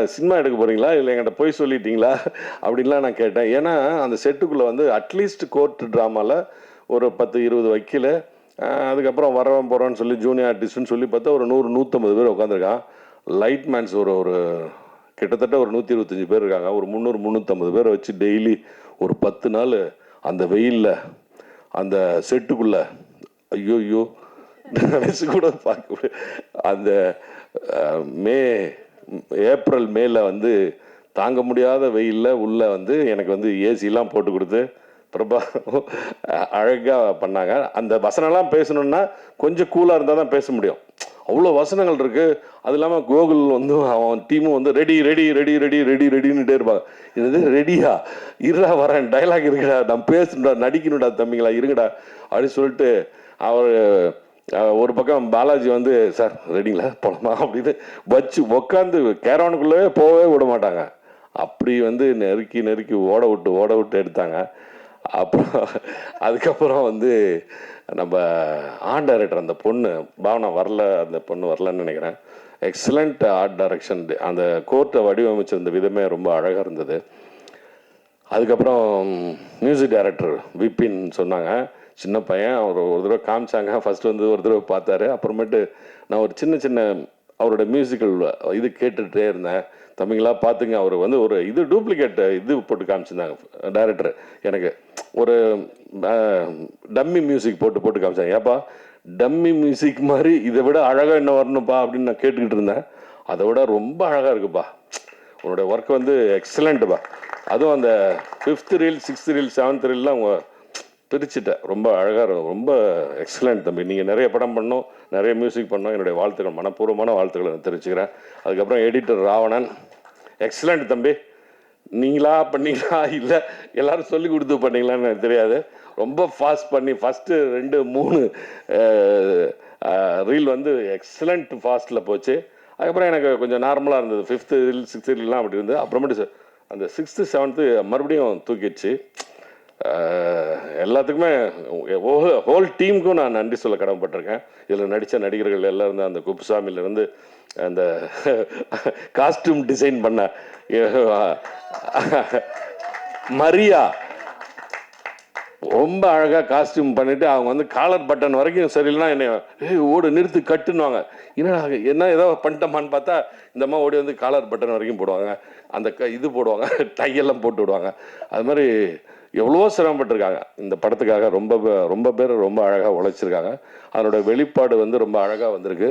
Cinema எடுக்க போகிறீங்களா இல்லை என்கிட்ட போய் சொல்லிட்டீங்களா அப்படின்லாம் நான் கேட்டேன். ஏன்னா அந்த செட்டுக்குள்ளே வந்து அட்லீஸ்ட் கோர்ட் ட்ராமாவில் ஒரு 10-20 வக்கீல், அதுக்கப்புறம் வரவன் போகிறோன்னு சொல்லி ஜூனியர் ஆர்டிஸ்ட்னு சொல்லி பார்த்தா ஒரு 100-150 பேர் உட்காந்துருக்கான். லைட் மேன்ஸ் ஒரு கிட்டத்தட்ட ஒரு 125 பேர் இருக்காங்க. ஒரு 300-350 பேரை வச்சு டெய்லி ஒரு 10 நாள் அந்த வெயிலில் அந்த செட்டுக்குள்ளே ஐயோ நினச்சி கூட பார்க்க முடியாது. அந்த ஏப்ரல் மேல வந்து தாங்க முடியாத வெயிலில் உள்ள வந்து எனக்கு வந்து ஏசிலாம் போட்டு கொடுத்து பிரபா அழகாக பண்ணாங்க. அந்த வசனம்லாம் பேசணுன்னா கொஞ்சம் கூலாக இருந்தால் தான் பேச முடியும். அவ்வளோ வசனங்கள் இருக்குது. அது இல்லாமல் கோகுல் வந்து அவன் டீமும் வந்து ready ready ready ready ready ரெடின்னுட்டே இருப்பாங்க. இது ரெடியா இருடா வரேன், டைலாக் இருக்குடா, நான் பேசணுடா, நடிக்கணுடா தம்பிங்களா இருங்கடா அப்படின்னு சொல்லிட்டு அவர் ஒரு பக்கம் பாலாஜி வந்து சார் ரெடிங்களா போகலாமா அப்படின்னு வச்சு உக்காந்து கேரவனுக்குள்ளே போகவே விட மாட்டாங்க. அப்படி வந்து நெருக்கி நெருக்கி ஓட விட்டு எடுத்தாங்க. அப்புறம் அதுக்கப்புறம் வந்து நம்ம ஆர்ட் டைரக்டர் அந்த பொண்ணு பாவனா வரல, அந்த பொண்ணு வரலன்னு நினைக்கிறேன். Excellent art direction. அந்த கோர்ட்டை வடிவமைச்சிருந்த விதமே ரொம்ப அழகாக இருந்தது. அதுக்கப்புறம் மியூசிக் டைரக்டர் விபின் சொன்னாங்க, சின்ன பையன், அவர் ஒரு தடவை காமிச்சாங்க. ஃபர்ஸ்ட் வந்து ஒரு தடவை பார்த்தாரு. அப்புறமேட்டு நான் ஒரு சின்ன அவரோட மியூசிக்கல் இது கேட்டுகிட்டே இருந்தேன். தம்பிங்களா பார்த்துங்க, அவர் வந்து ஒரு இது டூப்ளிகேட் இது போட்டு காமிச்சிருந்தாங்க டைரக்டர். எனக்கு ஒரு டம்மி மியூசிக் போட்டு காமிச்சாங்க. ஏப்பா டம்மி மியூசிக் மாதிரி இதை விட அழகாக என்ன வரணும்ப்பா அப்படின்னு நான் கேட்டுக்கிட்டு இருந்தேன். அதை விட ரொம்ப அழகாக இருக்குப்பா, உன்னோட ஒர்க் வந்து எக்ஸலண்ட்டுப்பா. அதுவும் அந்த 5th reel 6th reel 7th ரீல்லாம் அவங்க பிரிச்சுட்டேன். ரொம்ப அழகாக, ரொம்ப எக்ஸலண்ட் தம்பி. நீங்கள் நிறைய படம் பண்ணோம், நிறைய மியூசிக் பண்ணோம். என்னுடைய வாழ்த்துக்கள், மனப்பூர்வமான வாழ்த்துக்களை நான் தெரிவிச்சுக்கிறேன். அதுக்கப்புறம் எடிட்டர் ராவணன், எக்ஸலண்ட் தம்பி. நீங்களா பண்ணீங்களா இல்லை எல்லாரும் சொல்லி கொடுத்து பண்ணீங்களான்னு எனக்கு தெரியாது. ரொம்ப ஃபாஸ்ட் பண்ணி ஃபஸ்ட்டு 2-3 ரீல் வந்து எக்ஸலண்ட் ஃபாஸ்ட்டில் போச்சு. அதுக்கப்புறம் எனக்கு கொஞ்சம் நார்மலாக இருந்தது. 5th ரீல் 6th ரீல்லாம் அப்படி இருந்தது. அப்புறமேட்டு அந்த 6th 7th மறுபடியும் தூக்கிடுச்சு. எல்லாத்துக்குமே ஹோல் டீமுக்கும் நான் நன்றி சொல்ல கடமைப்பட்டிருக்கேன். இதில் நடித்த நடிகர்கள் எல்லாம் இருந்து அந்த குப்புசாமியிலேருந்து அந்த காஸ்டியூம் டிசைன் பண்ண மரியா ரொம்ப அழகாக காஸ்டியூம் பண்ணிவிட்டு அவங்க வந்து காலர் பட்டன் வரைக்கும் சரியில்லைனா என்னை ஓடு நிறுத்து கட்டுன்னுவாங்க. என்ன ஏதோ பண்ணிட்டோமான்னு பார்த்தா இந்த அம்மா ஓடி வந்து காலர் பட்டன் வரைக்கும் போடுவாங்க, அந்த இது போடுவாங்க, டையெல்லாம் போட்டு விடுவாங்க. அது மாதிரி எவ்வளோ சிரமப்பட்டிருக்காங்க இந்த படத்துக்காக. ரொம்ப பேர் ரொம்ப அழகாக உழைச்சிருக்காங்க. அதனோட வெளிப்பாடு வந்து ரொம்ப அழகாக வந்திருக்கு.